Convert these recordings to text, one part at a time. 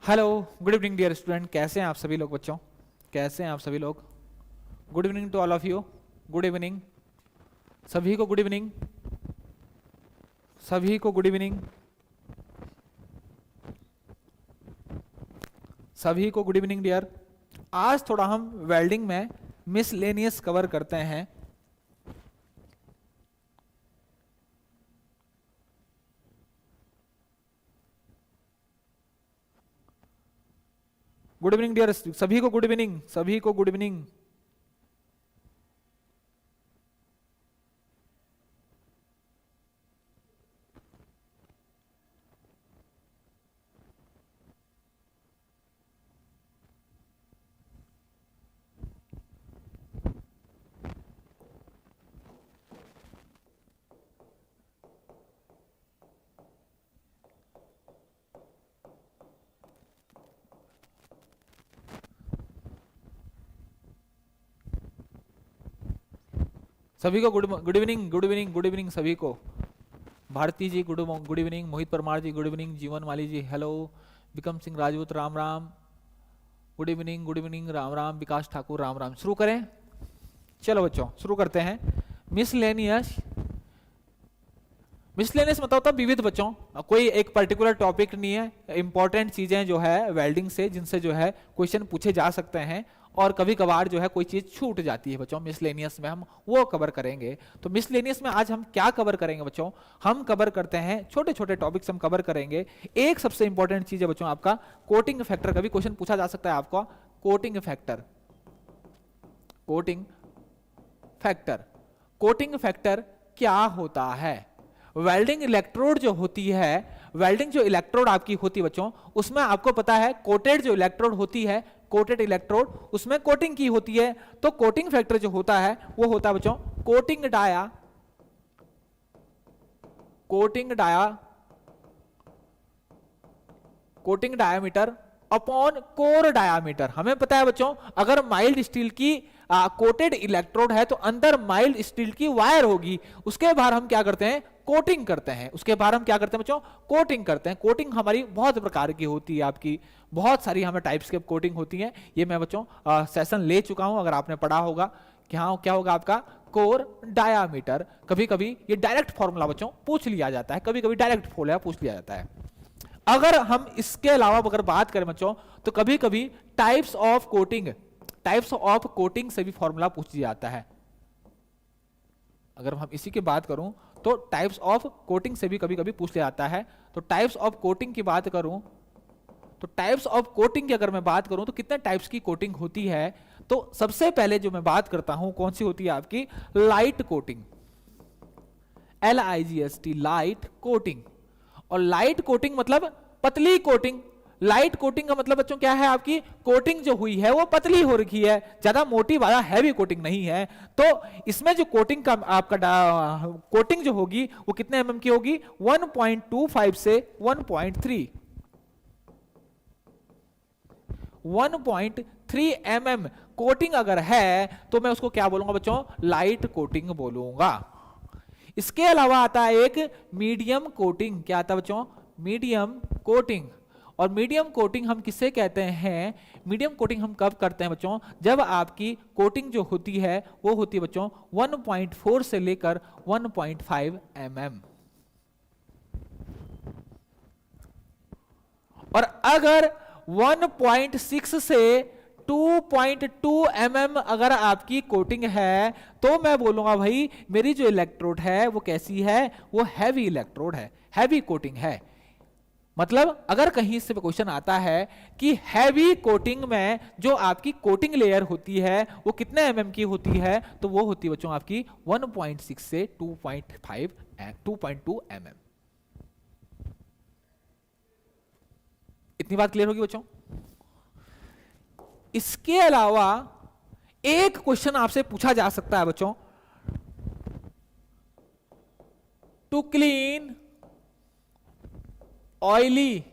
Hello, good evening dear student. कैसे हैं आप सभी लोग बच्चों? कैसे हैं आप सभी लोग? Good evening to all of you. Good evening सभी को, गुड इवनिंग सभी को, गुड इवनिंग सभी को, गुड इवनिंग डियर। आज थोड़ा हम वेल्डिंग में मिसलेनियस कवर करते हैं। गुड इवनिंग डियर सभी को, गुड इवनिंग सभी को, गुड इवनिंग। सभी को good evening, good evening, good evening सभी को। Bharti ji good evening, Mohit Parmar ji good evening, Jeevan Mali ji hello, Vikram Singh Rajput Ram Ram, good evening Ram Ram, Vikas Thakur Ram Ram. शुरू करें? चलो बच्चों शुरू करते हैं। मिसलेनियस मिसलेनियस मतलब होता है विविध बच्चों। कोई एक पर्टिकुलर टॉपिक नहीं है, इंपॉर्टेंट चीजें जो है वेल्डिंग से जिनसे जो है क्वेश्चन पूछे जा सकते हैं और कभी कभार जो है कोई चीज छूट जाती है बच्चों। मिसलेनियस में हम वो कवर करेंगे। तो मिसलेनियस में आज हम क्या कवर करेंगे बच्चों? हम कवर करते हैं छोटे छोटे टॉपिक्स हम कवर करेंगे। एक सबसे इंपॉर्टेंट चीज है बच्चों आपका कोटिंग फैक्टर। कभी क्वेश्चन पूछा जा सकता है आपको coating factor. Coating factor, coating factor क्या होता है? वेल्डिंग इलेक्ट्रोड जो होती है, वेल्डिंग जो इलेक्ट्रोड आपकी होती है बच्चों, उसमें आपको पता है कोटेड जो इलेक्ट्रोड होती है, कोटेड इलेक्ट्रोड, उसमें कोटिंग की होती है। तो कोटिंग फैक्टर जो होता है वो होता है बच्चों coating diameter upon core diameter. हमें पता है बच्चों अगर माइल्ड स्टील की कोटेड इलेक्ट्रोड है तो अंदर माइल्ड स्टील की वायर होगी। उसके बाद हम क्या करते हैं? कोटिंग करते हैं। उसके बाद हम क्या करते हैं बच्चों? कोटिंग करते हैं। कोटिंग हमारी बहुत प्रकार की होती है, आपकी बहुत सारी हमें टाइप्स की कोटिंग होती है। ये मैं बच्चों सेशन ले चुका हूं, अगर आपने पढ़ा होगा कि हाँ क्या होगा आपका कोर डायामीटर। कभी कभी ये डायरेक्ट फॉर्मूला बच्चों पूछ लिया जाता है, कभी कभी डायरेक्ट फॉर्मूला पूछ लिया जाता है। अगर हम इसके अलावा अगर बात करें बच्चों तो कभी कभी टाइप्स ऑफ कोटिंग से भी फॉर्मूला पूछ लिया जाता है। अगर हम इसी की बात करूं तो टाइप्स ऑफ कोटिंग से भी कभी कभी पूछ लिया जाता है। तो टाइप्स ऑफ कोटिंग की बात करूं तो टाइप्स ऑफ कोटिंग की अगर मैं बात करूं तो कितने टाइप्स की कोटिंग होती है? तो सबसे पहले जो मैं बात करता हूं कौन सी होती है आपकी light coating, LIGST light coating. और लाइट कोटिंग मतलब पतली कोटिंग। लाइट कोटिंग का मतलब बच्चों क्या है? आपकी कोटिंग जो हुई है वो पतली हो रखी है, ज्यादा मोटी वाला हैवी कोटिंग नहीं है। तो इसमें जो कोटिंग का आपका कोटिंग जो होगी वो कितने mm की होगी? 1.25 से 1.3 1.3 mm कोटिंग अगर है तो मैं उसको क्या बोलूंगा बच्चों? लाइट कोटिंग बोलूंगा। इसके अलावा आता है एक मीडियम कोटिंग। क्या आता है बच्चों? Medium coating. और मीडियम कोटिंग हम किसे कहते हैं? मीडियम कोटिंग हम कब करते हैं बच्चों? जब आपकी कोटिंग जो होती है वो होती है बच्चों 1.4 से लेकर 1.5 mm। और अगर 1.6 से 2.2 mm अगर आपकी कोटिंग है तो मैं बोलूंगा भाई मेरी जो इलेक्ट्रोड है वो कैसी है? वो हैवी इलेक्ट्रोड है, हैवी कोटिंग है। मतलब अगर कहीं से क्वेश्चन आता है कि हैवी कोटिंग में जो आपकी कोटिंग लेयर होती है वो कितने mm की होती है, तो वो होती है बच्चों आपकी 1.6 से 2.2 mm। इतनी बात क्लियर होगी बच्चों? इसके अलावा एक क्वेश्चन आपसे पूछा जा सकता है बच्चों, to clean oily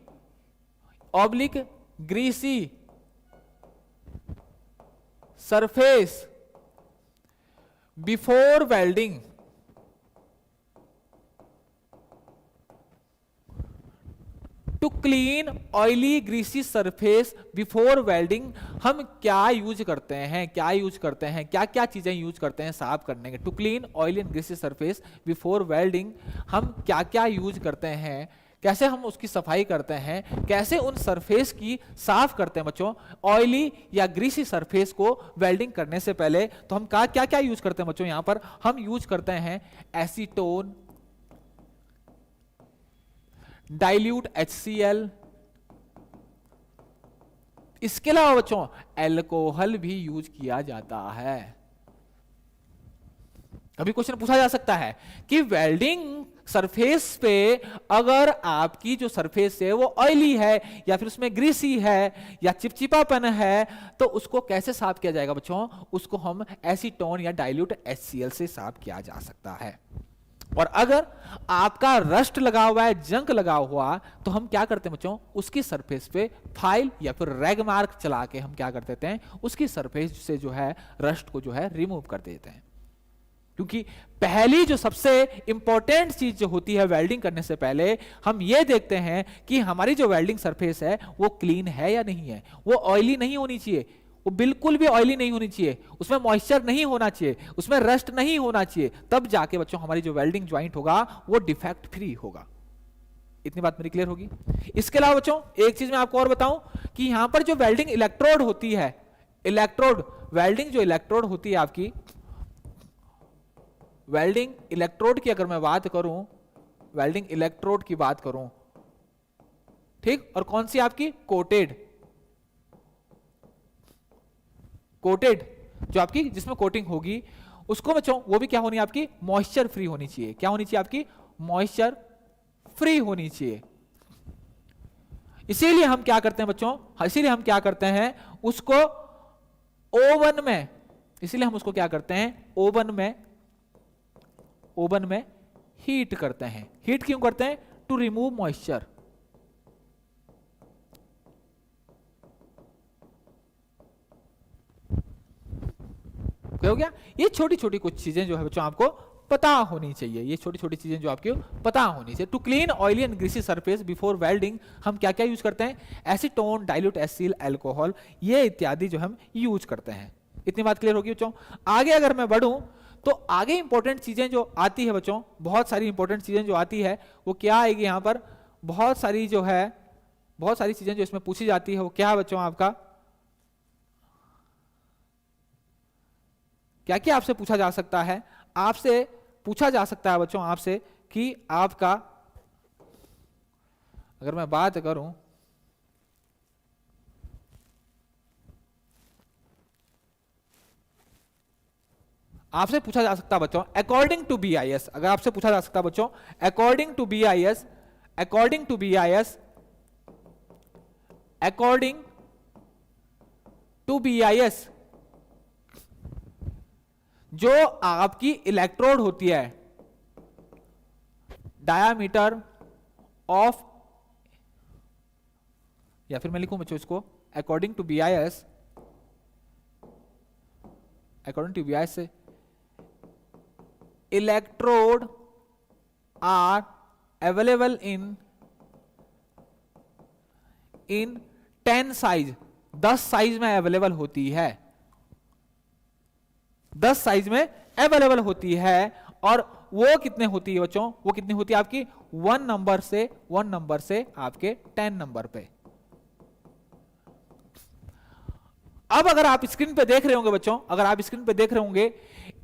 oblique greasy surface before welding, to clean oily greasy surface before welding हम क्या यूज करते हैं, क्या क्या चीजें यूज करते हैं साफ करने के। To clean oily and greasy surface before welding हम क्या क्या यूज करते हैं, कैसे हम उसकी सफाई करते हैं, कैसे उन सरफेस की साफ करते हैं बच्चों। ऑयली या ग्रीसी सरफेस को वेल्डिंग करने से पहले तो हम क्या क्या यूज करते हैं बच्चों। यहां पर हम यूज करते हैं एसीटोन, डाइल्यूट HCl, इसके अलावा बच्चों एल्कोहल भी यूज किया जाता है। कभी क्वेश्चन पूछा जा सकता है कि वेल्डिंग सरफेस पे अगर आपकी जो सरफेस है वो ऑयली है या फिर उसमें ग्रीसी है या चिपचिपापन है तो उसको कैसे साफ किया जाएगा बच्चों। उसको हम एसीटोन या डाइल्यूट HCl से साफ किया जा सकता है। और अगर आपका रस्ट लगा हुआ है, जंक लगा हुआ, तो हम क्या करते हैं बच्चों, उसकी सरफेस पे फाइल या फिर रैग मार्क चला के हम क्या कर देते हैं, उसकी सरफेस से जो है रस्ट को जो है रिमूव कर देते हैं। क्योंकि पहली जो सबसे इंपॉर्टेंट चीज जो होती है वेल्डिंग करने से पहले हम ये देखते हैं कि हमारी जो वेल्डिंग सरफेस है वो क्लीन है या नहीं है। वो ऑयली नहीं होनी चाहिए, वो बिल्कुल भी ऑयली नहीं होनी चाहिए, उसमें मॉइस्चर नहीं होना चाहिए, उसमें रस्ट नहीं होना चाहिए, तब जाके बच्चों हमारी जो वेल्डिंग ज्वाइंट होगा वो डिफेक्ट फ्री होगा। इतनी बात मेरी क्लियर होगी। इसके अलावा बच्चों एक चीज मैं आपको और बताऊं कि यहां पर जो वेल्डिंग इलेक्ट्रोड होती है, वेल्डिंग जो इलेक्ट्रोड होती है आपकी, वेल्डिंग इलेक्ट्रोड की अगर मैं बात करूं, वेल्डिंग इलेक्ट्रोड की बात करूं, ठीक, और कौन सी आपकी कोटेड जो आपकी जिसमें कोटिंग होगी उसको बच्चों वो भी क्या होनी है आपकी, मॉइस्चर फ्री होनी चाहिए। क्या होनी चाहिए आपकी, मॉइस्चर फ्री होनी चाहिए। इसीलिए हम क्या करते हैं बच्चों, इसीलिए हम क्या करते हैं उसको ओवन में, इसीलिए हम उसको क्या करते हैं ओवन में हीट करते हैं। हीट क्यों करते हैं, टू रिमूव मॉइस्चर। क्या हो गया, ये छोटी छोटी कुछ चीजें जो है बच्चों आपको पता होनी चाहिए, ये छोटी छोटी चीजें जो आपको पता होनी चाहिए। To clean oily and greasy surface before welding हम क्या क्या यूज करते हैं, एसीटोन, डाइल्यूट HCl, अल्कोहल, ये इत्यादि जो हम यूज करते हैं। इतनी बात क्लियर होगी बच्चों। आगे अगर मैं बढ़ूं तो आगे इंपॉर्टेंट चीजें जो आती है बच्चों, बहुत सारी इंपॉर्टेंट चीजें जो आती है वो क्या आएगी यहां पर, बहुत सारी चीजें जो इसमें पूछी जाती है वो क्या है बच्चों आपका, क्या क्या आपसे पूछा जा सकता है, आपसे पूछा जा सकता है बच्चों आपसे कि आपका, अगर मैं बात करूं आपसे पूछा जा सकता है बच्चों अकॉर्डिंग टू BIS, अगर आपसे पूछा जा सकता है बच्चों अकॉर्डिंग टू BIS, जो आपकी इलेक्ट्रोड होती है, डायामीटर ऑफ, या फिर मैं लिखूं बच्चों इसको अकॉर्डिंग टू BIS से electrode are available in 10 size, 10 size में अवेलेबल होती है, 10 साइज में अवेलेबल होती है। और वो कितने होती है बच्चों, वो कितनी होती है आपकी 1 नंबर से आपके 10 नंबर पे। अब अगर आप स्क्रीन पे देख रहे होंगे बच्चों, अगर आप स्क्रीन पे देख रहे होंगे,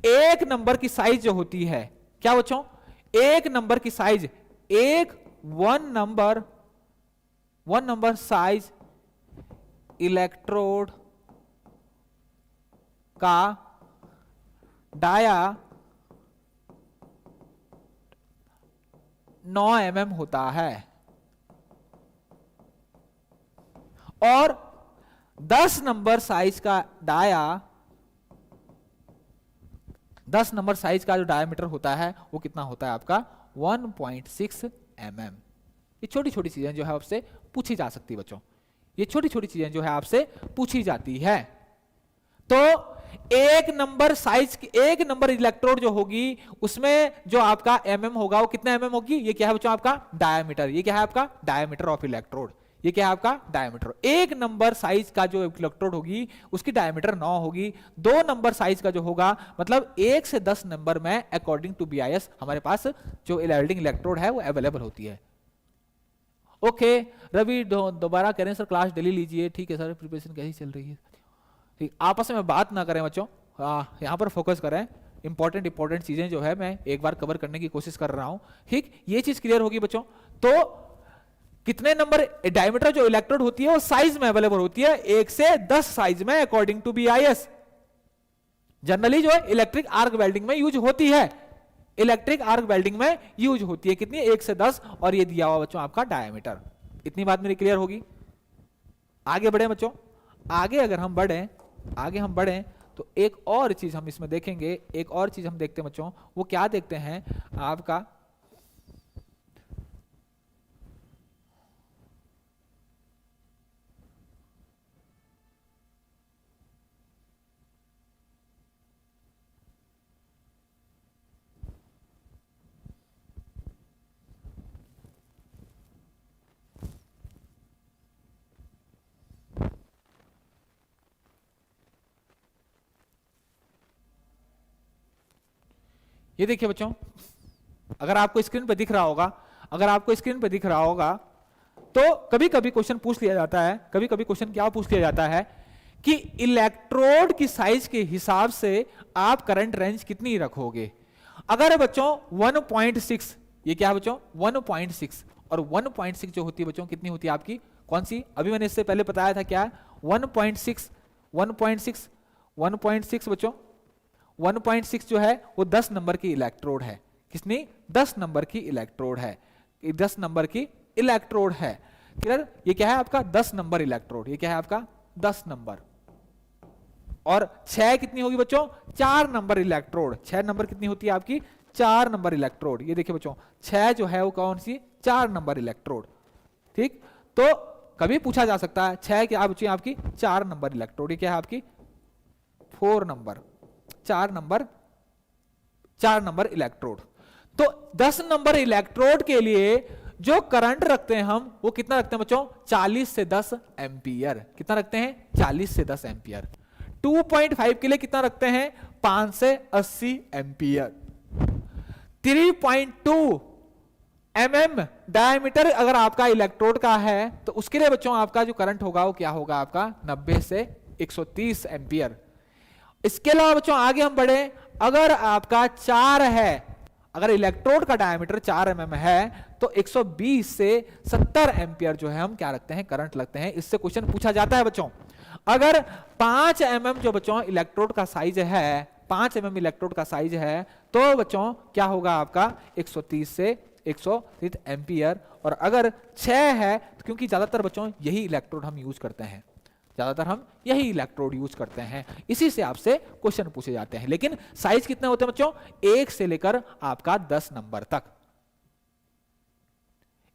एक नंबर की साइज जो होती है, क्या बच्चों, एक नंबर की size, one number size electrode का डाया 9 mm होता है, और 10 नंबर साइज का डाया, 10 नंबर साइज का जो डायमीटर होता है वो कितना होता है आपका 1.6 mm। ये छोटी छोटी चीजें जो है आपसे पूछी जा सकती है बच्चों, ये छोटी छोटी चीजें जो है आपसे पूछी जाती है। तो एक नंबर साइज की, एक नंबर इलेक्ट्रोड जो होगी उसमें जो आपका होगा वो कितना होगी, ये क्या है बच्चों आपका डायामीटर, ये क्या है आपका डायामीटर ऑफ इलेक्ट्रोड, ये क्या है आपका डायमीटर। एक नंबर साइज का जो इलेक्ट्रोड होगी उसकी डायमीटर 9 होगी। 2 नंबर साइज का जो होगा मतलब 1 से 10 नंबर में अकॉर्डिंग टू BIS हमारे पास जो वेल्डिंग इलेक्ट्रोड है वो अवेलेबल होती है। ओके रवि दोबारा करें सर, क्लास डेली लीजिए। ठीक है सर, प्रिपरेशन कैसी चल रही है? ठीक, आपस में बात ना करें बच्चों, यहाँ पर फोकस करें। इंपॉर्टेंट चीजें जो है मैं एक बार कवर करने की कोशिश कर रहा हूं। ठीक, ये चीज क्लियर होगी बच्चों। तो कितने नंबर डायमीटर जो इलेक्ट्रोड होती है वो साइज में अवेलेबल होती है, 1 से 10 साइज में अकॉर्डिंग टू BIS। जनरली जो है इलेक्ट्रिक आर्क वेल्डिंग में यूज होती है, इलेक्ट्रिक आर्क वेल्डिंग में यूज होती है कितनी, 1 से 10, और ये दिया हुआ बच्चों आपका डायमीटर। इतनी बात मेरी क्लियर होगी। आगे बढ़े बच्चों, आगे अगर हम बढ़े तो एक और चीज हम इसमें देखेंगे, एक और चीज हम देखते हैं बच्चों, वो क्या देखते हैं आपका, ये देखिए बच्चों, अगर आपको स्क्रीन पे दिख रहा होगा, तो कभी कभी क्वेश्चन पूछ लिया जाता है, कभी कभी क्वेश्चन क्या पूछ लिया जाता है कि इलेक्ट्रोड की साइज के हिसाब से आप करंट रेंज कितनी रखोगे। अगर बच्चों 1.6, ये क्या है बच्चों 1.6, और 1.6 जो होती है बच्चों कितनी होती है आपकी, कौन सी, अभी मैंने इससे पहले बताया था क्या, 1.6 बच्चों 1.6 जो है वो 10 नंबर की इलेक्ट्रोड है। किसनी, 10 नंबर की इलेक्ट्रोड है, 10 नंबर की इलेक्ट्रोड है। क्लियर, ये क्या है आपका 10 नंबर इलेक्ट्रोड, ये क्या है आपका 10 नंबर। और 6 कितनी होगी बच्चों, 4 नंबर इलेक्ट्रोड, 6 नंबर कितनी होती है आपकी, 4 नंबर इलेक्ट्रोड। ये देखिए बच्चों 6 जो है वो कौन सी, 4 नंबर इलेक्ट्रोड। ठीक, तो कभी पूछा जा सकता है 6 क्या बच्ची आपकी 4 नंबर इलेक्ट्रोड, ये क्या है आपकी 4 नंबर, 4 नंबर इलेक्ट्रोड। तो 10 नंबर इलेक्ट्रोड के लिए जो करंट रखते हैं हम वो कितना रखते हैं बच्चों, 40 से 10 एम्पियर। कितना रखते हैं, 40 से 10 एम्पियर। 2.5 के लिए कितना रखते हैं, 5 से 80 एम्पियर। 3.2 mm डायमीटर अगर आपका इलेक्ट्रोड का है तो उसके लिए बच्चों आपका जो करंट होगा वो क्या होगा आपका 90 से 130 एम्पियर। इसके अलावा बच्चों आगे हम बढ़े, अगर आपका 4 है, अगर इलेक्ट्रोड का डायमीटर 4 mm है तो 120 से 70 एम्पियर जो है हम क्या रखते हैं, करंट लगते हैं। इससे क्वेश्चन पूछा जाता है बच्चों। अगर 5 mm जो बच्चों इलेक्ट्रोड का साइज है, 5 mm इलेक्ट्रोड का साइज है तो बच्चों क्या होगा आपका 130 से 130 एम्पियर। और अगर 6 है तो क्योंकि ज्यादातर बच्चों यही इलेक्ट्रोड हम यूज करते हैं, ज्यादातर हम यही इलेक्ट्रोड यूज करते हैं, इसी से आपसे क्वेश्चन पूछे जाते हैं। लेकिन साइज कितने होते हैं बच्चों, 1 से लेकर आपका 10 नंबर तक।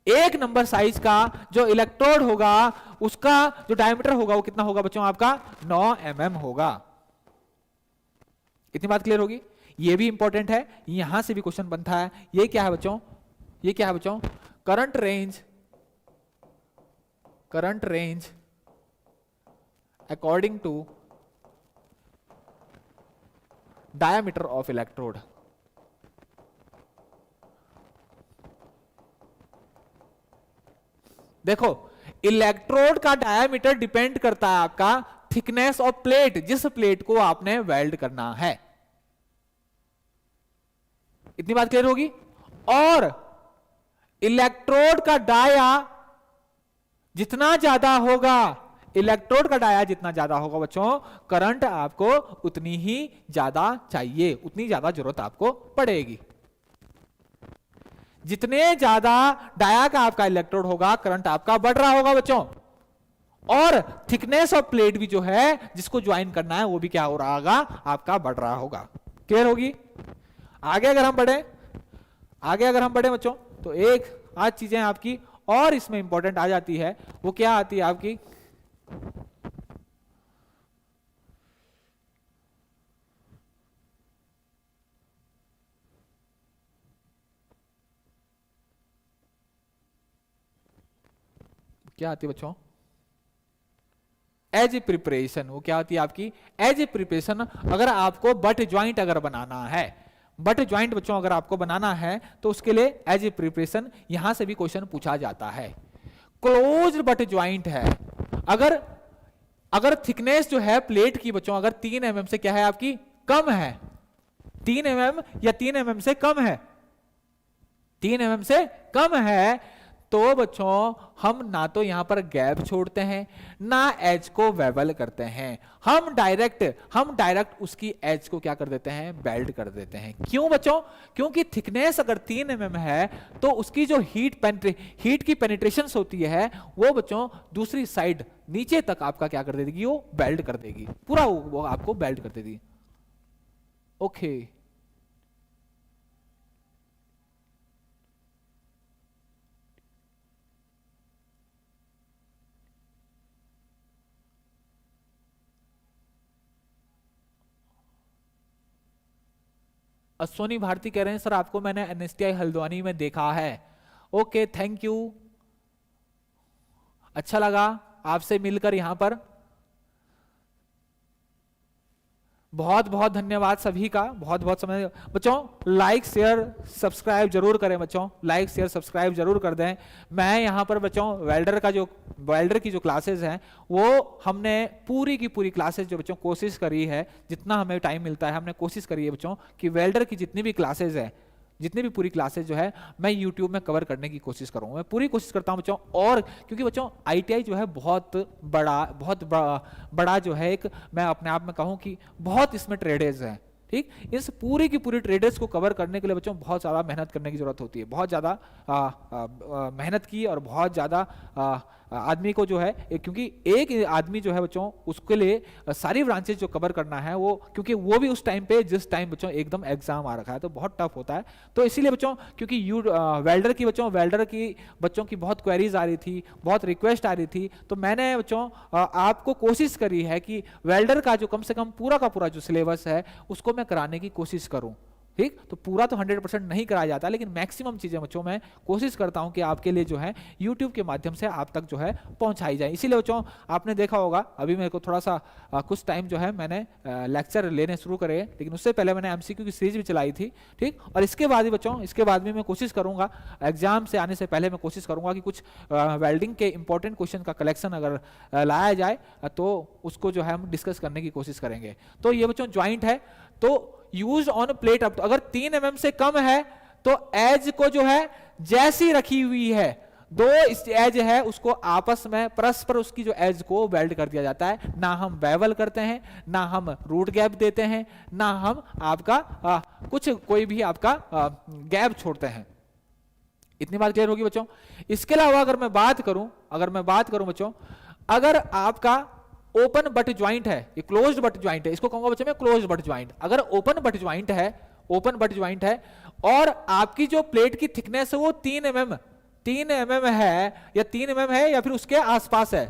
1 नंबर साइज का जो इलेक्ट्रोड होगा उसका जो डायमीटर होगा वो कितना होगा बच्चों आपका 9 mm होगा। इतनी बात क्लियर होगी। ये भी इंपॉर्टेंट है, यहां से भी क्वेश्चन बनता है। ये क्या है बच्चों, ये क्या है बच्चों, current range according to diameter of electrode। देखो इलेक्ट्रोड का डायमीटर डिपेंड करता है आपका थिकनेस ऑफ प्लेट, जिस प्लेट को आपने वेल्ड करना है। इतनी बात क्लियर होगी। और इलेक्ट्रोड का डाया जितना ज्यादा होगा, इलेक्ट्रोड का डाया जितना ज्यादा होगा बच्चों, करंट आपको उतनी ही ज्यादा चाहिए, उतनी ज्यादा जरूरत आपको पड़ेगी। जितने ज्यादा डाया का आपका इलेक्ट्रोड होगा करंट आपका बढ़ रहा होगा बच्चों। और थिकनेस ऑफ प्लेट भी जो है जिसको ज्वाइन करना है वो भी क्या हो रहा होगा आपका बढ़ रहा होगा। क्लियर होगी। आगे अगर हम बढ़े बच्चों तो एक आज चीजें आपकी और इसमें इंपॉर्टेंट आ जाती है, वो क्या आती है आपकी, क्या आती है बच्चों? Edge a preparation. वो क्या होती है आपकी? Edge a preparation. अगर आपको बट ज्वाइंट अगर बनाना है, बट ज्वाइंट बच्चों अगर आपको बनाना है तो उसके लिए एज ए प्रिपरेशन यहां से भी क्वेश्चन पूछा जाता है। क्लोज्ड बट ज्वाइंट है, अगर अगर थिकनेस जो है प्लेट की बच्चों अगर 3 mm से क्या है आपकी? कम है, 3 mm या 3 mm से कम है, 3 mm से कम है, तो बच्चों हम ना तो यहां पर गैप छोड़ते हैं ना एज को वेवल करते हैं, हम डायरेक्ट उसकी एज को क्या कर देते हैं? बेल्ट कर देते हैं। क्यों बच्चों? क्योंकि थिकनेस अगर 3 mm है तो उसकी जो हीट की पेनिट्रेशन होती है वो बच्चों दूसरी साइड नीचे तक आपका क्या कर देगी? वो बेल्ट कर देगी, पूरा वो आपको बेल्ट कर देगी। ओके सोनी भारती कह रहे हैं सर आपको मैंने एनएसटीआई हल्द्वानी में देखा है। ओके थैंक यू, अच्छा लगा आपसे मिलकर यहां पर, बहुत बहुत धन्यवाद सभी का, बहुत बहुत समय। बच्चों लाइक शेयर सब्सक्राइब जरूर करें, बच्चों लाइक शेयर सब्सक्राइब जरूर कर दें। मैं यहां पर बच्चों वेल्डर की जो क्लासेस हैं वो हमने पूरी की पूरी क्लासेस जो बच्चों कोशिश करी है, जितना हमें टाइम मिलता है हमने कोशिश करी है बच्चों कि वेल्डर की जितनी भी क्लासेस है, जितनी भी पूरी क्लासेस जो है मैं YouTube में कवर करने की कोशिश करूंगा, मैं पूरी कोशिश करता हूं बच्चों। और क्योंकि बच्चों ITI जो है बहुत बड़ा जो है एक, मैं अपने आप में कहूं कि बहुत इसमें ट्रेडेज है, ठीक। इस पूरी की पूरी ट्रेडर्स को कवर करने के लिए बच्चों बहुत ज़्यादा मेहनत करने की जरूरत होती है, बहुत ज़्यादा मेहनत की और बहुत ज़्यादा आदमी को जो है क्योंकि एक आदमी जो है बच्चों उसके लिए सारी ब्रांचेस जो कवर करना है वो, क्योंकि वो भी उस टाइम पे जिस टाइम बच्चों एकदम एग्जाम आ रखा है तो बहुत टफ होता है। तो इसीलिए बच्चों क्योंकि वेल्डर की बच्चों की बहुत क्वेरीज आ रही थी, बहुत रिक्वेस्ट आ रही थी, तो मैंने बच्चों आपको कोशिश करी है कि वेल्डर का जो कम से कम पूरा का पूरा जो सिलेबस है उसको मैं कराने की कोशिश करूं, ठीक। तो पूरा तो 100% नहीं कराया जाता, लेकिन मैक्सिमम चीजें बच्चों मैं कोशिश करता हूं कि आपके लिए जो है YouTube के माध्यम से आप तक जो है पहुंचाई जाए। इसीलिए बच्चों आपने देखा होगा अभी मेरे को थोड़ा सा कुछ टाइम जो है मैंने लेक्चर लेने शुरू करे, लेकिन उससे पहले मैंने MCQ की सीरीज भी चलाई थी, ठीक। और इसके बाद ही बच्चों, इसके बाद भी मैं कोशिश करूंगा, एग्जाम से आने से पहले मैं कोशिश करूंगा कि कुछ वेल्डिंग के इंपॉर्टेंट क्वेश्चन का कलेक्शन अगर लाया जाए तो उसको जो है हम डिस्कस करने की कोशिश करेंगे। तो ये बच्चों ज्वाइंट है, तो यूज ऑन प्लेट अप, अगर 3 mm से कम है तो एज को जो है जैसी रखी हुई है, दो एज है उसको आपस में परस्पर उसकी जो एज को वेल्ड कर दिया जाता है, ना हम बेवल करते हैं, ना हम रूट गैप देते हैं, ना हम आपका कुछ कोई भी आपका गैप छोड़ते हैं। इतनी बात क्लियर होगी बच्चों। इसके अलावा अगर मैं बात करूं बच्चों, अगर आपका ओपन बट ज्वाइंट है, ये क्लोज्ड बट ज्वाइंट है, इसको कहूंगा बच्चों मैं क्लोज्ड बट ज्वाइंट। अगर ओपन बट ज्वाइंट है और आपकी जो प्लेट की थिकनेस है वो 3 mm है या 3 mm है या फिर उसके आसपास है,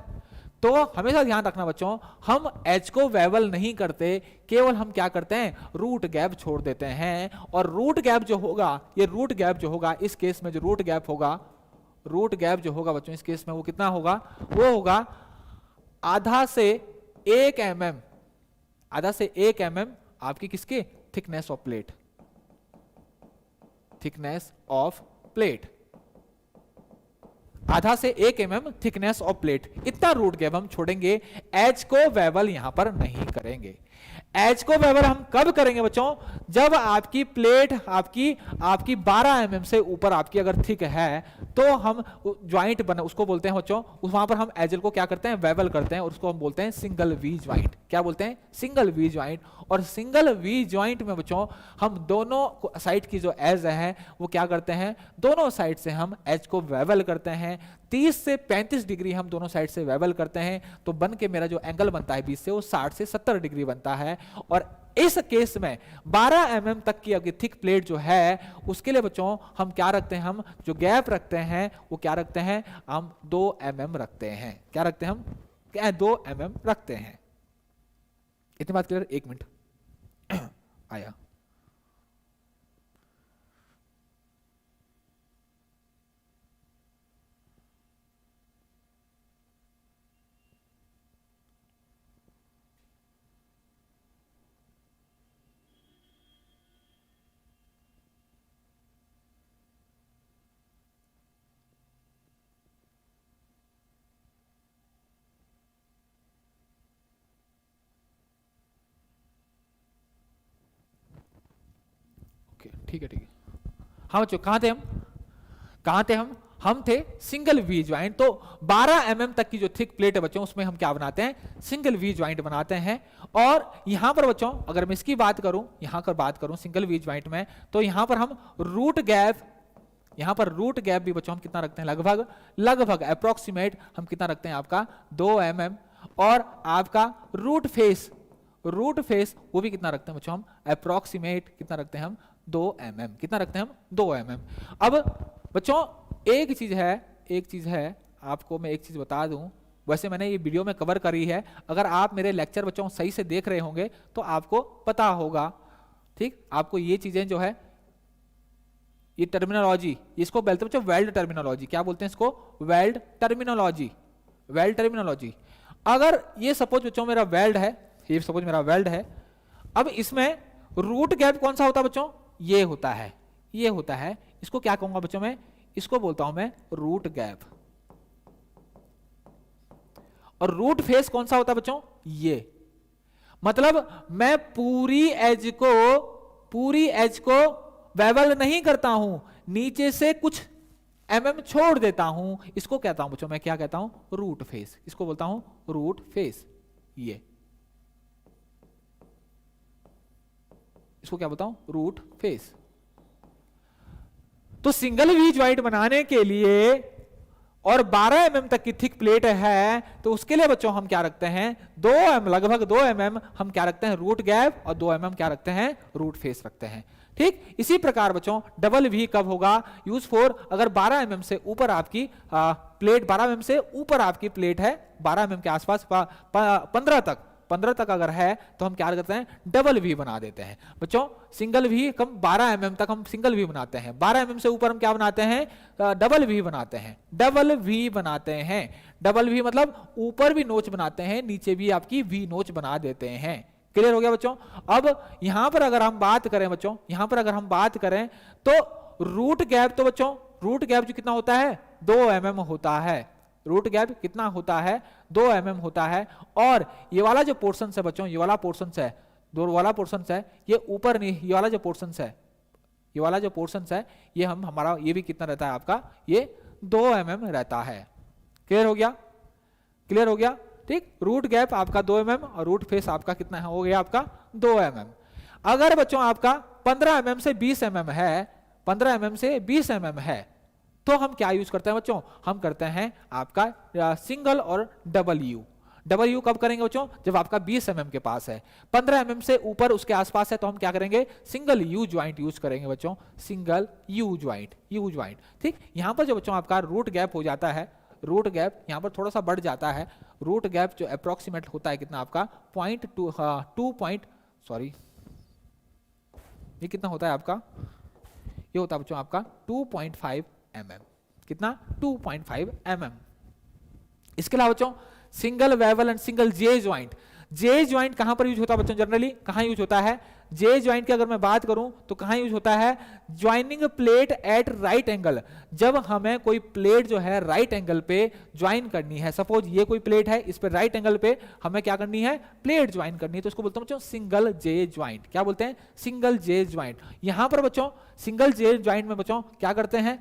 तो हमेशा ध्यान रखना बच्चों हम एज को वेवल नहीं करते, केवल हम क्या करते हैं रूट गैप छोड़ देते हैं। और रूट गैप जो होगा, ये रूट गैप जो होगा इस केस में, जो रूट गैप होगा बच्चों इस केस में वो कितना होगा, वो होगा आधा से 1 mm आपकी किसके थिकनेस ऑफ प्लेट, आधा से 1 mm थिकनेस ऑफ प्लेट, इतना रूट गैप हम छोड़ेंगे, एज को वेवल यहां पर नहीं करेंगे। एज को वेवल हम कब करेंगे बच्चों, जब आपकी प्लेट आपकी 12 mm से ऊपर आपकी अगर थिक है तो हम ज्वाइंट बना उसको बोलते हैं बच्चों, वहां पर हम एजल को क्या करते हैं वेवल करते हैं और उसको हम बोलते हैं सिंगल वी ज्वाइंट। क्या बोलते हैं? Single V joint. और सिंगल वी ज्वाइंट में बच्चों हम दोनों साइड की जो एज है वो क्या करते हैं, दोनों साइड से हम एज को वेवल करते हैं, 30 से 35 डिग्री हम दोनों साइड से वेवल करते हैं, तो बन के मेरा जो एंगल बनता है 20 से वो 60 से 70 डिग्री बनता है। और इस केस में 12 mm तक की अगर थिक प्लेट जो है उसके लिए बच्चों हम क्या रखते हैं, हम जो गैप रखते हैं वो क्या रखते हैं, हम 2 mm रखते हैं। क्या रखते हैं हम? 2 mm रखते हैं। इतनी बात क्लियर? 1 मिनट आया। ठीक है। हाँ बच्चों, कहाँ थे हम थे सिंगल वी ज्वाइंट। तो 12 mm तक की जो थिक प्लेट है बच्चों, उसमें हम क्या बनाते हैं, सिंगल वी ज्वाइंट बनाते हैं। और यहां पर बच्चों अगर मैं इसकी बात करूं, यहां पर बात करूं सिंगल वी ज्वाइंट में, तो यहां पर हम रूट गैप, यहां पर रूट गैप भी बच्चों हम कितना रखते हैं, लगभग अप्रोक्सीमेट हम कितना रखते हैं आपका 2 mm। और आपका रूट फेस वो भी कितना रखते हैं बच्चों हम, अप्रोक्सीमेट कितना रखते हैं हम, 2 mm। कितना रखते हैं हम, 2 mm। अब बच्चों एक चीज है आपको मैं एक चीज बता दूं, वैसे मैंने ये वीडियो में कवर करी है, अगर आप मेरे लेक्चर बच्चों सही से देख रहे होंगे तो आपको पता होगा, ठीक। आपको ये चीजें जो है, ये टर्मिनोलॉजी, इसको बोलते हैं बच्चों वेल्ड टर्मिनोलॉजी। क्या बोलते हैं इसको, वेल्ड टर्मिनोलॉजी। अगर ये सपोज बच्चों मेरा वेल्ड है, ये सपोज मेरा वेल्ड है, अब इसमें रूट गैप कौन सा होता है बच्चों, ये होता है। इसको क्या कहूंगा बच्चों मैं, इसको बोलता हूं मैं रूट गैप। और रूट फेस कौन सा होता है बच्चों, ये। मतलब मैं पूरी एज को बेवल नहीं करता हूं, नीचे से कुछ mm छोड़ देता हूं, इसको कहता हूं बच्चों मैं, क्या कहता हूं, रूट फेस। इसको बोलता हूं रूट फेस, ये इसको क्या बोलता हूं, रूट फेस। तो सिंगल वी ज्वाइंट बनाने के लिए और 12 mm तक की थिक प्लेट है, तो उसके लिए बच्चों हम क्या रखते हैं, लगभग 2 mm हम क्या रखते हैं, रूट गैप, और 2 mm क्या रखते हैं, रूट फेस रखते हैं, ठीक। इसी प्रकार बच्चों डबल वी कब होगा, यूज फॉर अगर 12 mm से ऊपर आपकी प्लेट, 12 mm से ऊपर आपकी प्लेट है, 12 mm के आसपास 15 तक अगर है, तो हम क्या करते हैं, डबल वी बना देते हैं बच्चों। सिंगल वी कम 12 mm तक हम सिंगल वी बनाते हैं, 12 mm से ऊपर हम क्या बनाते हैं, डबल वी बनाते हैं। डबल वी मतलब ऊपर भी नोच बनाते हैं, नीचे भी आपकी वी नोच बना देते हैं। क्लियर हो गया बच्चों। अब यहां पर अगर हम बात करें बच्चों, तो रूट गैप, तो बच्चों रूट गैप जो कितना होता है, 2 mm होता है। रूट गैप कितना होता है, 2 mm होता है। और ये वाला जो पोर्शन है बच्चों, ये वाला पोर्शन है, ये ऊपर नहीं, ये वाला जो पोर्शन है, ये हमारा ये भी कितना रहता है आपका, ये 2 mm रहता है। क्लियर हो गया, ठीक। रूट गैप आपका 2 mm और रूट फेस आपका कितना हो गया, आपका 2 mm। अगर बच्चों आपका 15 mm से 20 mm है, 15 mm से 20 mm है, तो हम क्या यूज करते हैं बच्चों, हम करते हैं आपका सिंगल और डबल यू कब करेंगे बच्चों, जब आपका 20 mm के पास है। 15 mm से ऊपर उसके आसपास है, तो हम क्या करेंगे, सिंगल यू ज्वाइंट यूज करेंगे बच्चों, सिंगल यू ज्वाइंट, ठीक। यहां पर जो बच्चों आपका रूट गैप हो जाता है, रूट गैप यहां पर थोड़ा सा बढ़ जाता है। रूट गैप जो अप्रोक्सीमेट होता है कितना आपका, 2 ये कितना होता है आपका, ये होता है बच्चों आपका 2.5 mm। कितना, 2.5 mm। इसके अलावा बच्चों single Wavell and single J joint कहां पर यूज होता है बच्चों, जनरली कहां यूज होता है, जे ज्वाइंट की अगर मैं बात करूं तो कहां यूज होता है, joining plate at right angle. जब हमें कोई प्लेट जो है राइट एंगल पे ज्वाइन करनी है, सपोज ये कोई प्लेट है, इस पे राइट एंगल पे हमें क्या करनी है, प्लेट ज्वाइन करनी है, तो उसको बोलते हैं बच्चों सिंगल जे ज्वाइंट। क्या बोलते हैं, सिंगल जे ज्वाइंट। यहां पर बच्चों सिंगल जे ज्वाइंट में बच्चों क्या करते हैं,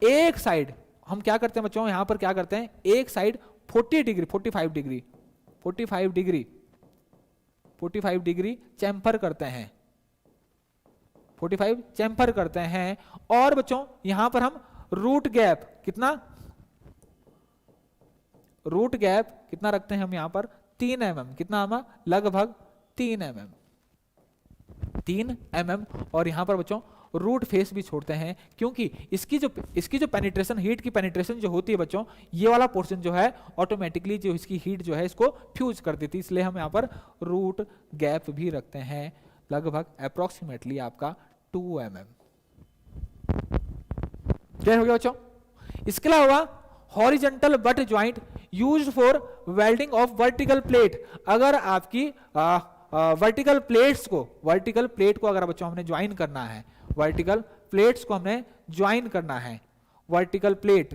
एक साइड हम क्या करते हैं बच्चों, यहां पर क्या करते हैं, एक साइड 45 डिग्री चैम्फर करते हैं, 45 चैम्फर करते हैं। और बच्चों यहां पर हम रूट गैप कितना रखते हैं हम यहां पर, 3 mm। कितना हम, लगभग 3 mm। और यहां पर बच्चों रूट फेस भी छोड़ते हैं, क्योंकि इसकी जो पेनिट्रेशन, हीट की पेनिट्रेशन जो होती है बच्चों, ये वाला पोर्शन जो है ऑटोमेटिकली जो इसकी हीट जो है इसको फ्यूज कर देती है, इसलिए हम यहाँ पर रूट गैप भी रखते हैं, लगभग अप्रोक्सीमेटली आपका 2 mm। क्लियर हो गया बच्चों। इसके अलावा horizontal but joint used for welding of vertical plate. अगर आपकी वर्टिकल प्लेट को अगर बच्चों हमने ज्वाइन करना है, वर्टिकल प्लेट्स को हमने ज्वाइन करना है, वर्टिकल प्लेट,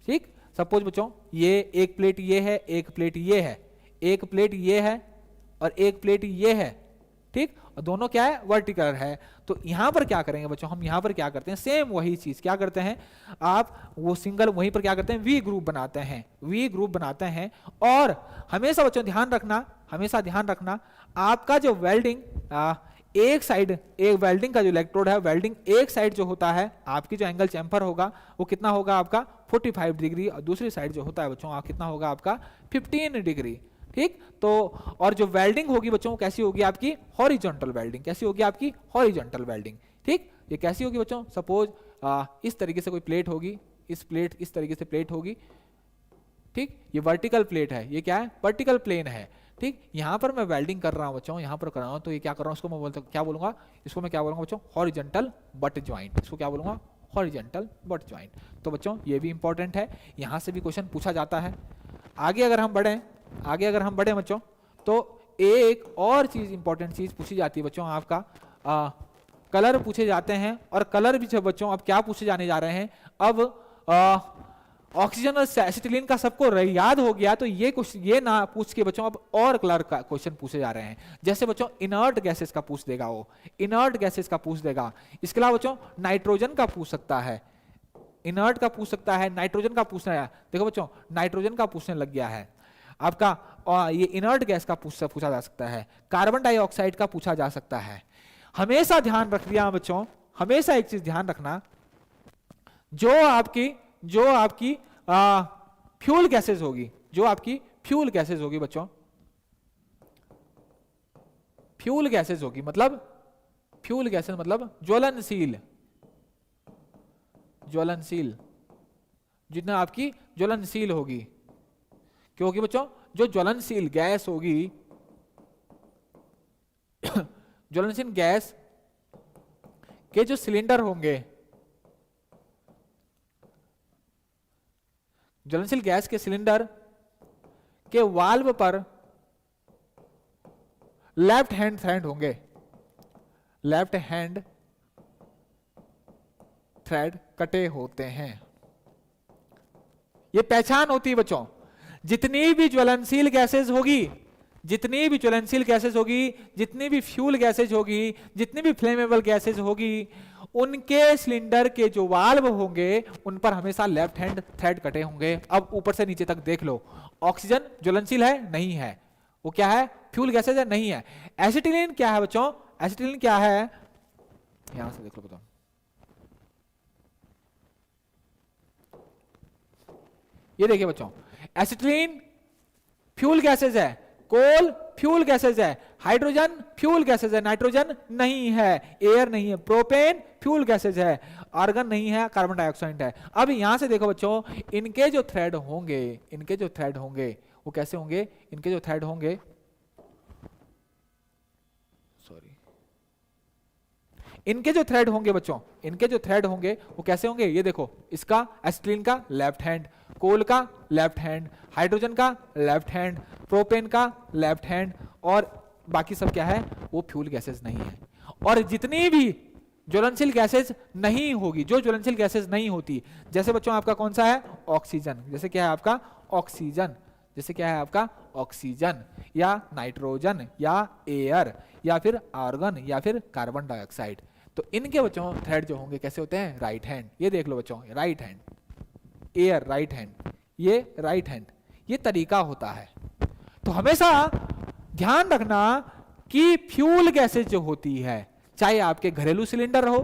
ठीक। सपोज बच्चों ये एक प्लेट ये है, एक प्लेट ये है, एक प्लेट ये है और एक प्लेट ये है, ठीक। दोनों क्या है, वर्टिकल है। तो यहां पर क्या करेंगे बच्चों, हम यहां पर क्या करते हैं, सेम वही चीज क्या करते हैं, आप वो सिंगल वहीं पर क्या करते हैं, वी ग्रुप बनाते हैं, वी ग्रुप बनाते हैं। और हमेशा बच्चों ध्यान रखना, हमेशा ध्यान रखना, आपका जो वेल्डिंग एक साइड, एक वेल्डिंग का जो इलेक्ट्रोड है, वेल्डिंग एक साइड जो होता है, आपकी जो एंगल चैम्फर होगा वो कितना होगा आपका 45 डिग्री, और दूसरी साइड जो होता है बच्चों कितना होगा आपका 15 डिग्री। ठीक, तो और जो वेल्डिंग होगी बच्चों कैसी होगी आपकी, हॉरिजॉन्टल वेल्डिंग, कैसी होगी आपकी हॉरिजॉन्टल वेल्डिंग। ठीक, ये कैसी होगी बच्चों, सपोज इस तरीके से कोई प्लेट होगी, इस तरीके से प्लेट होगी। ठीक, ये वर्टिकल प्लेट है, ये क्या है, वर्टिकल प्लेन है। ठीक, यहां पर मैं वेल्डिंग कर रहा हूं बच्चों, यहां पर कर रहा हूं, तो ये क्या कर रहा हूं, इसको मैं बोलता क्या बोलूंगा, इसको मैं क्या बोलूंगा बच्चों, हॉरिजॉन्टल बट ज्वाइंट, इसको क्या बोलूंगा, हॉरिजॉन्टल बट ज्वाइंट। तो बच्चों ये भी इंपॉर्टेंट है, यहां से भी क्वेश्चन पूछा जाता है। आगे अगर हम बढ़े बच्चों, तो एक और चीज इंपॉर्टेंट चीज पूछी जाती है बच्चों, आपका कलर पूछे जाते हैं। और कलर भी जो बच्चों अब क्या पूछे जाने जा रहे हैं, अब ऑक्सीजन और एसिटिलीन का सबको याद हो गया, तो ये ना पूछ के बच्चों अब और कलर का क्वेश्चन पूछे जा रहे हैं। जैसे बच्चों इनर्ट गैसेस का पूछ देगा, वो इनर्ट गैसेस का पूछ देगा। इसके अलावा बच्चों नाइट्रोजन का पूछ सकता है, इनर्ट का पूछ सकता है, नाइट्रोजन का पूछना है। देखो बच्चों नाइट्रोजन का पूछने लग गया है आपका, ये इनर्ट गैस का पूछा जा सकता है, कार्बन डाइऑक्साइड का पूछा जा सकता है। हमेशा ध्यान रख दिया बच्चों, हमेशा एक चीज ध्यान रखना, जो आपकी फ्यूल गैसेस होगी, जो आपकी फ्यूल गैसेस होगी बच्चों, फ्यूल गैसेस होगी मतलब, फ्यूल गैसेस मतलब ज्वलनशील, ज्वलनशील, जितना आपकी ज्वलनशील होगी, क्योंकि बच्चों जो ज्वलनशील गैस होगी ज्वलनशील गैस के जो सिलेंडर होंगे, ज्वलनशील गैस के सिलेंडर के वाल्व पर लेफ्ट हैंड थ्रेड होंगे, लेफ्ट हैंड थ्रेड कटे होते हैं। ये पहचान होती है बच्चों, जितनी भी ज्वलनशील गैसेस होगी, जितनी भी ज्वलनशील गैसेस होगी, जितनी भी फ्यूल गैसेज होगी, जितनी भी फ्लेमेबल गैसेज होगी, उनके सिलेंडर के जो वाल्व होंगे उन पर हमेशा लेफ्ट हैंड थ्रेड कटे होंगे। अब ऊपर से नीचे तक देख लो, ऑक्सीजन ज्वलनशील है नहीं है, वो क्या है फ्यूल गैसेज है नहीं है। एसिटिलीन क्या है बच्चों, एसिटिलीन क्या है, यहां से देख लो बताओ, ये देखिए बच्चों एसिटिलीन फ्यूल गैसेज है, कोल फ्यूल गैसेज है, हाइड्रोजन फ्यूल गैसेज है, नाइट्रोजन नहीं है, एयर नहीं है, प्रोपेन फ्यूल गैसेज है, आर्गन नहीं है, कार्बन डाइऑक्साइड है। अब यहां से देखो बच्चों, इनके जो थ्रेड होंगे, इनके जो थ्रेड होंगे वो कैसे होंगे, इनके जो थ्रेड होंगे, सॉरी, इनके जो थ्रेड होंगे बच्चों, इनके जो थ्रेड होंगे वो कैसे होंगे, ये देखो, इसका एसिटिलीन का लेफ्ट हैंड, कोल का लेफ्ट हैंड, हाइड्रोजन का लेफ्ट हैंड, प्रोपेन का लेफ्ट हैंड, और बाकी सब क्या है वो फ्यूल गैसेस नहीं है। और जितनी भी ज्वलनशील गैसेस नहीं होगी, जो ज्वलनशील गैसेस नहीं होती, जैसे बच्चों आपका कौन सा है ऑक्सीजन, जैसे क्या है आपका ऑक्सीजन, जैसे क्या है आपका ऑक्सीजन, या नाइट्रोजन, या एयर, या फिर आर्गन, या फिर कार्बन डाइऑक्साइड। तो इनके बच्चों थ्रेड जो होंगे कैसे होते हैं, राइट हैंड। ये देख लो बच्चों, right hand, air right hand, ये राइट हैंड, ये तरीका होता है। तो हमेशा ध्यान रखना कि फ्यूल गैसेज जो होती है, चाहे आपके घरेलू सिलेंडर हो,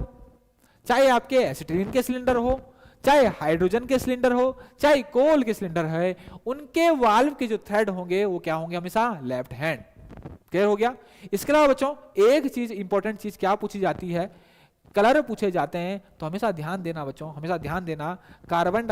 चाहे आपके एसिटिलीन के सिलेंडर हो, चाहे हाइड्रोजन के सिलेंडर हो, चाहे कोल के सिलेंडर है, उनके वाल्व के जो थ्रेड होंगे वो क्या होंगे, हमेशा लेफ्ट हैंड। क्लियर हो गया। इसके अलावा बच्चों एक चीज इंपॉर्टेंट चीज क्या पूछी जाती है, कलर पूछे जाते हैं। तो हमेशा ध्यान देना बच्चों, हमेशा ध्यान देना, कार्बन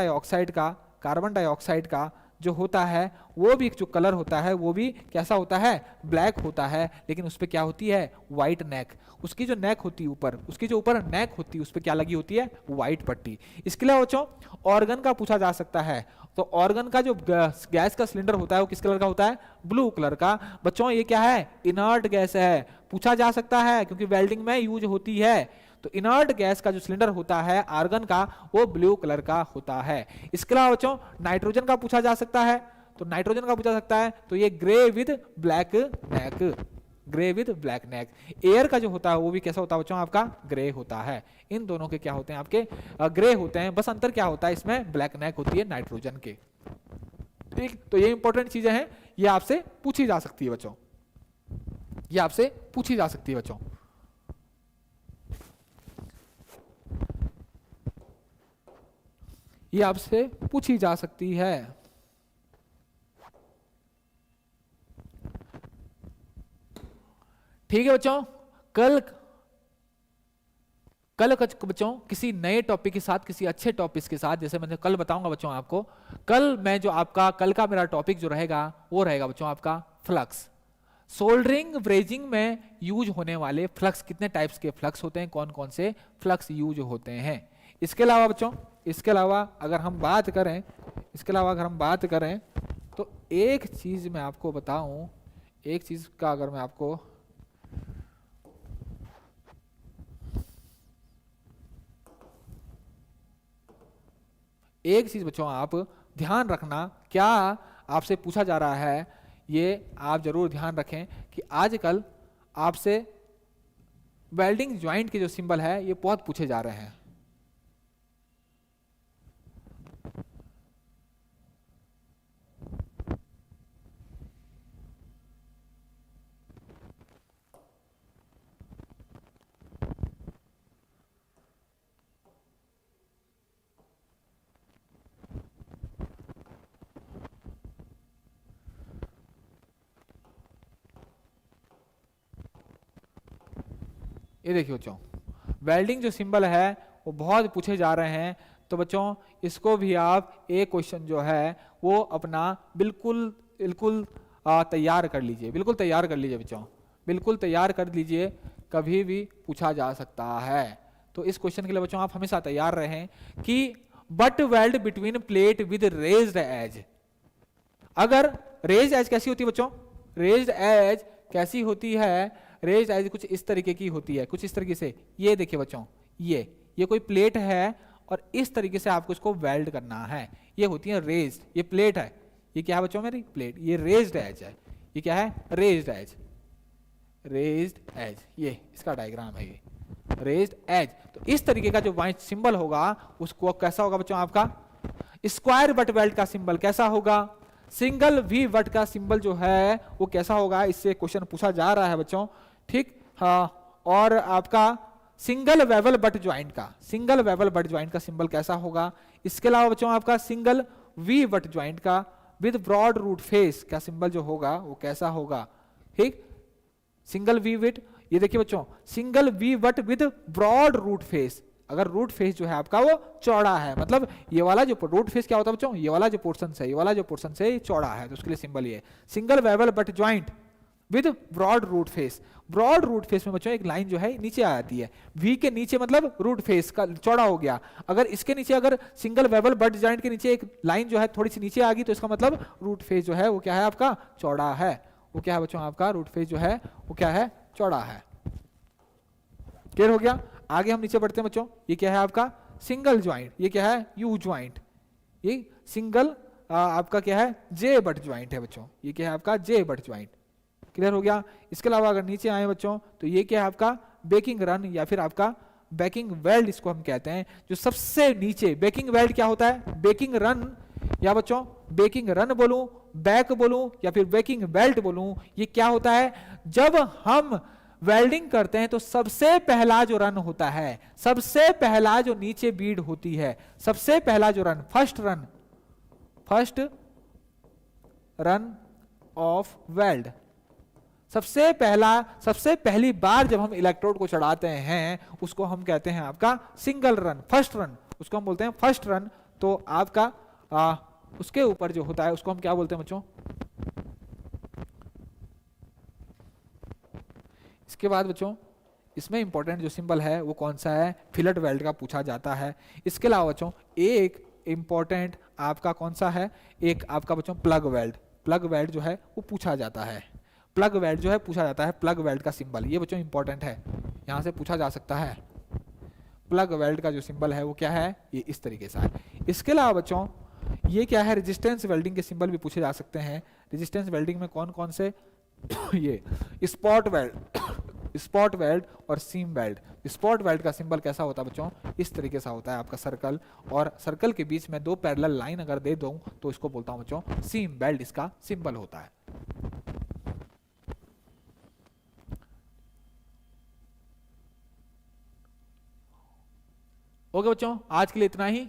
डाइऑक्साइड का जो होता है वो भी जो कलर होता है वो भी कैसा होता है, ब्लैक होता है, लेकिन उस पर क्या होती है व्हाइट नेक। उसकी जो नेक होती है ऊपर, उसकी जो ऊपर नेक होती है उस पर क्या लगी होती है व्हाइट पट्टी। इसके अलावा बच्चों ऑर्गन का पूछा जा सकता है। तो ऑर्गन का जो गैस का सिलेंडर होता है वो किस कलर का होता है, ब्लू कलर का। बच्चों ये क्या है, इनर्ट गैस है, पूछा जा सकता है क्योंकि वेल्डिंग में यूज होती है। तो इनर्ट गैस का जो सिलेंडर होता है आर्गन का, वो ब्लू कलर का होता है। इसके अलावा बच्चों नाइट्रोजन का पूछा जा सकता है। तो नाइट्रोजन का पूछा सकता है, तो ये grey with black neck, grey with black neck. Air का जो होता है वो भी कैसा होता है बच्चों, आपका ग्रे होता है। इन दोनों के क्या होते हैं, आपके ग्रे होते हैं, बस अंतर क्या होता है, इसमें ब्लैक नेक होती है नाइट्रोजन के। ठीक, तो ये इंपॉर्टेंट चीजें हैं, ये आपसे पूछी जा सकती है बच्चों, ये आपसे पूछी जा सकती है बच्चों। ये आपसे पूछी जा सकती है। ठीक है बच्चों, कल बच्चों किसी नए टॉपिक के साथ, किसी अच्छे टॉपिक के साथ, जैसे मैंने कल बताऊंगा बच्चों आपको, कल मैं जो आपका कल का मेरा टॉपिक जो रहेगा वो रहेगा बच्चों आपका फ्लक्स। सोल्डरिंग ब्रेजिंग में यूज होने वाले फ्लक्स, कितने टाइप्स के फ्लक्स होते हैं, कौन कौन से फ्लक्स यूज होते हैं। इसके अलावा बच्चों, इसके अलावा अगर हम बात करें तो एक चीज मैं आपको बताऊं, एक चीज का अगर मैं आपको एक चीज बच्चों आप ध्यान रखना, क्या आपसे पूछा जा रहा है, ये आप जरूर ध्यान रखें कि आजकल आपसे वेल्डिंग ज्वाइंट के जो सिंबल है ये बहुत पूछे जा रहे हैं। ये देखिए बच्चों, वेल्डिंग जो सिंबल है वो बहुत पूछे जा रहे हैं, तो बच्चों इसको भी आप एक क्वेश्चन जो है वो अपना बिल्कुल बिल्कुल तैयार कर लीजिए, बिल्कुल तैयार कर लीजिए बच्चों, बिल्कुल तैयार कर लीजिए, कभी भी पूछा जा सकता है। तो इस क्वेश्चन के लिए बच्चों आप हमेशा तैयार रहें कि butt weld between plate with raised edge. अगर रेज्ड एज कैसी होती है बच्चों, रेज्ड एज कैसी होती है, रेज्ड एज कुछ इस तरीके की होती है, कुछ इस तरीके से। ये देखिए बच्चों, ये कोई प्लेट है और इस तरीके से आपको इसको वेल्ड करना है, ये होती है रेज्ड, ये प्लेट है, ये क्या है बच्चों मेरी प्लेट, ये रेज्ड एज है, ये क्या है रेज्ड एज, रेज्ड एज, ये इसका डायग्राम है, ये रेज्ड एज। तो इस तरीके का जो वाइट सिंबल होगा उसको कैसा होगा बच्चों आपका, स्क्वायर बट वेल्ड का सिंबल कैसा होगा, सिंगल वी बट का सिंबल जो है वो कैसा होगा, इससे क्वेश्चन पूछा जा रहा है बच्चों। ठीक, हाँ, और आपका सिंगल वेवल बट ज्वाइंट का, सिंगल वेवल बट ज्वाइंट का सिंबल कैसा होगा। इसके अलावा बच्चों आपका सिंगल वी बट ज्वाइंट का विद ब्रॉड रूट फेस का सिंबल जो होगा वो कैसा होगा। ठीक, सिंगल वी विट, ये देखिए बच्चों single V butt with broad root face, अगर रूट फेस जो है आपका वो चौड़ा है, मतलब ये वाला जो रूट फेस क्या होता है बच्चों, ये वाला जो पोर्शन है, ये वाला जो पोर्शन है ये चौड़ा है, तो उसके लिए सिंबल ये single bevel butt joint with broad root face. Broad root face में बच्चों एक लाइन जो है नीचे आ जाती है, वी के नीचे मतलब रूट फेस का चौड़ा हो गया, अगर इसके नीचे अगर सिंगल वेवल बट ज्वाइंट के नीचे एक लाइन जो है थोड़ी सी नीचे आ गई तो इसका मतलब रूट फेस जो है वो क्या है आपका चौड़ा है, वो क्या है बच्चों आपका रूट फेस जो है वो क्या है चौड़ा है। क्लियर हो गया। आगे हम नीचे बढ़ते हैं बच्चों, ये क्या है आपका सिंगल ज्वाइंट, ये क्या है यू ज्वाइंट, ये सिंगल आपका क्या है जे बट ज्वाइंट है बच्चों, ये क्या है आपका जे बट ज्वाइंट। क्लियर हो गया। इसके अलावा अगर नीचे आए बच्चों तो ये क्या है आपका बेकिंग रन या फिर आपका बेकिंग वेल्ड इसको हम कहते हैं, जो सबसे नीचे बेकिंग वेल्ड क्या होता है, बेकिंग रन या बच्चों बेकिंग रन बोलूं, बैक बोलूं या फिर बेकिंग बेल्ट बोलूं, ये क्या होता है, जब हम वेल्डिंग करते हैं तो सबसे पहला जो रन होता है, सबसे पहला जो नीचे बीड होती है, सबसे पहला जो run, first run of weld, सबसे पहली बार जब हम इलेक्ट्रोड को चढ़ाते हैं उसको हम कहते हैं आपका सिंगल रन, फर्स्ट रन, उसको हम बोलते हैं फर्स्ट रन। तो आपका उसके ऊपर जो होता है उसको हम क्या बोलते हैं बच्चों। इसके बाद बच्चों इसमें इंपॉर्टेंट जो सिंबल है वो कौन सा है, फिलेट वेल्ड का पूछा जाता है। इसके अलावा बच्चों एक इंपॉर्टेंट आपका कौन सा है, एक आपका बच्चों प्लग वेल्ड, प्लग वेल्ड जो है वो पूछा जाता है, प्लग वेल्ड जो है पूछा जाता है, प्लग वेल्ड का सिंबल ये बच्चों इंपॉर्टेंट है, यहां से पूछा जा सकता है। प्लग वेल्ड का जो सिंबल है वो क्या है, ये इस तरीके से है। इसके अलावा बच्चों ये क्या है, रेजिस्टेंस वेल्डिंग के सिंबल भी पूछे जा सकते हैं। रेजिस्टेंस वेल्डिंग में कौन कौन से ये स्पॉट वेल्ड, स्पॉट वेल्ड और सीम वेल्ड। स्पॉट वेल्ड का सिंबल कैसा होता है बच्चों, इस तरीके से होता है आपका सर्कल, और सर्कल के बीच में दो पैरेलल लाइन अगर दे दूं तो इसको बोलता हूं बच्चों सीम वेल्ड, इसका सिंबल होता है। ओके बच्चों, आज के लिए इतना ही।